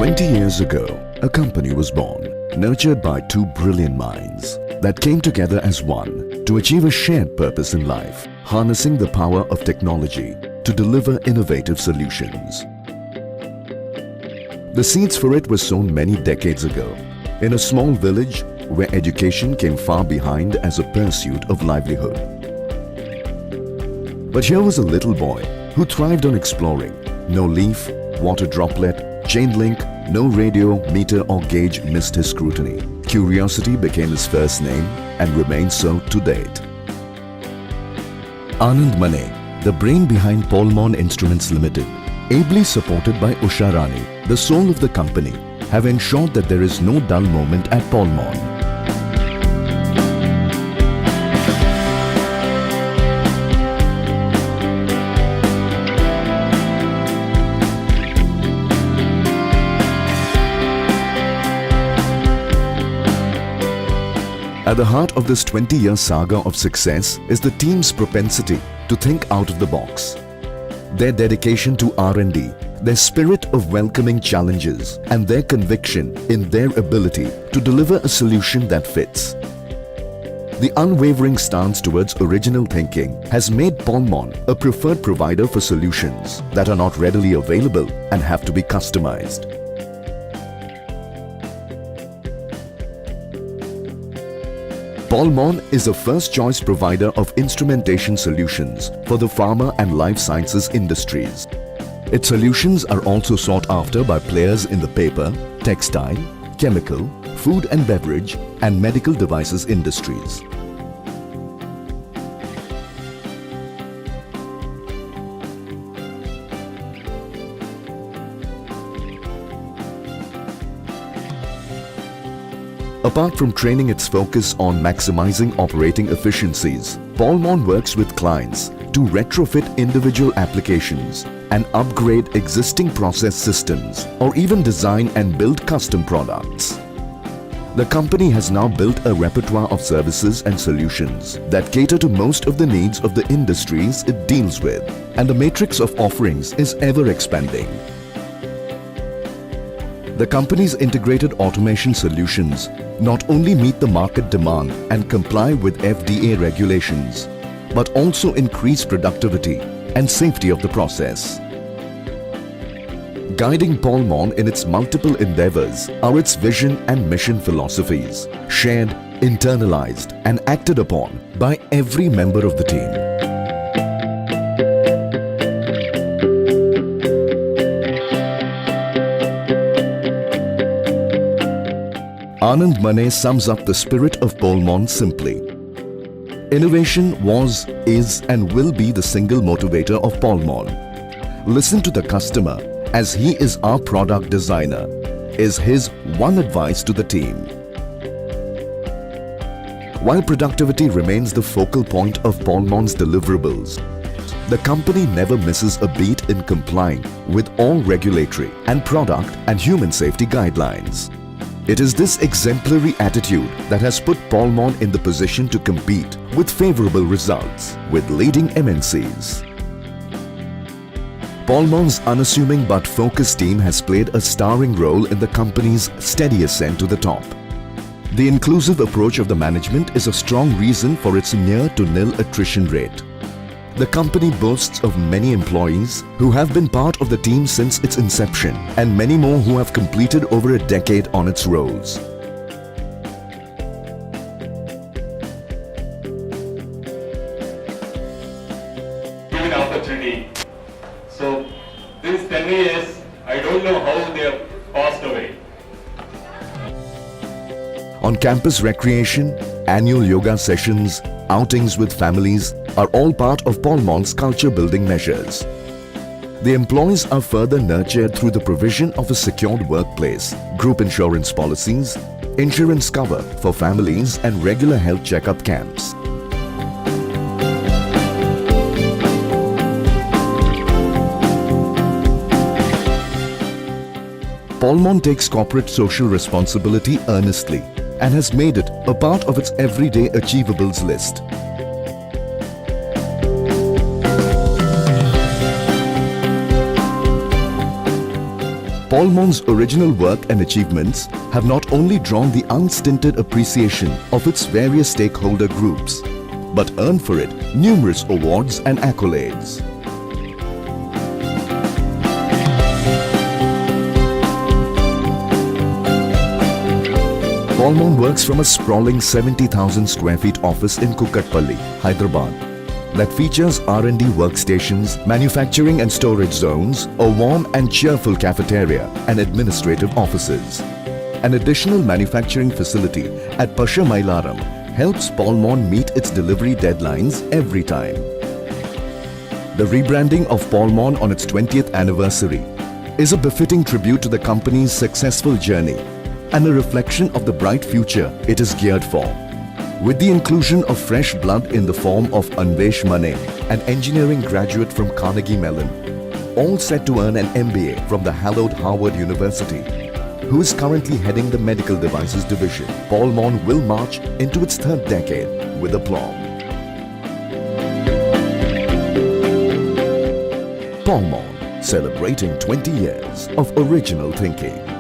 20 years ago, a company was born, nurtured by two brilliant minds that came together as one to achieve a shared purpose in life, harnessing the power of technology to deliver innovative solutions. The seeds for it were sown many decades ago in a small village where education came far behind as a pursuit of livelihood. But here was a little boy who thrived on exploring. No leaf, water droplet, chain link, no radio, meter or gauge missed his scrutiny. Curiosity became his first name and remains so to date. Anand Mane, the brain behind Polmon Instruments Limited, ably supported by Usha Rani, the soul of the company, have ensured that there is no dull moment at Polmon. At the heart of this 20-year saga of success is the team's propensity to think out of the box. Their dedication to R&D, their spirit of welcoming challenges, and their conviction in their ability to deliver a solution that fits. The unwavering stance towards original thinking has made Polmon a preferred provider for solutions that are not readily available and have to be customized. Polmon is a first-choice provider of instrumentation solutions for the pharma and life sciences industries. Its solutions are also sought after by players in the paper, textile, chemical, food and beverage, and medical devices industries. Apart from training its focus on maximizing operating efficiencies, Polmon works with clients to retrofit individual applications and upgrade existing process systems or even design and build custom products. The company has now built a repertoire of services and solutions that cater to most of the needs of the industries it deals with, and the matrix of offerings is ever expanding. The company's integrated automation solutions not only meet the market demand and comply with FDA regulations, but also increase productivity and safety of the process. Guiding Polmon in its multiple endeavors are its vision and mission philosophies, shared, internalized, and acted upon by every member of the team. Anand Mane sums up the spirit of Polmon simply. Innovation was, is and will be the single motivator of Polmon. Listen to the customer as he is our product designer, is his one advice to the team. While productivity remains the focal point of Polmon's deliverables, the company never misses a beat in complying with all regulatory and product and human safety guidelines. It is this exemplary attitude that has put Polmon in the position to compete with favorable results with leading MNCs. Polmon's unassuming but focused team has played a starring role in the company's steady ascent to the top. The inclusive approach of the management is a strong reason for its near-to-nil attrition rate. The company boasts of many employees who have been part of the team since its inception and many more who have completed over a decade on its roles. Given opportunity. So these 10 years, I don't know how they have passed away. On campus recreation, annual yoga sessions, outings with families are all part of Polmon's culture-building measures. The employees are further nurtured through the provision of a secured workplace, group insurance policies, insurance cover for families and regular health checkup camps. Polmon takes corporate social responsibility earnestly and has made it a part of its everyday achievables list. Polmon's original work and achievements have not only drawn the unstinted appreciation of its various stakeholder groups, but earned for it numerous awards and accolades. Polmon works from a sprawling 70,000 square feet office in Kukatpalli, Hyderabad, that features R&D workstations, manufacturing and storage zones, a warm and cheerful cafeteria and administrative offices. An additional manufacturing facility at Pasha Mailaram helps Polmon meet its delivery deadlines every time. The rebranding of Polmon on its 20th anniversary is a befitting tribute to the company's successful journey and a reflection of the bright future it is geared for. With the inclusion of fresh blood in the form of Anvesh Mane, an engineering graduate from Carnegie Mellon, all set to earn an MBA from the hallowed Harvard University, who is currently heading the medical devices division, Polmon will march into its third decade with aplomb. Polmon, celebrating 20 years of original thinking.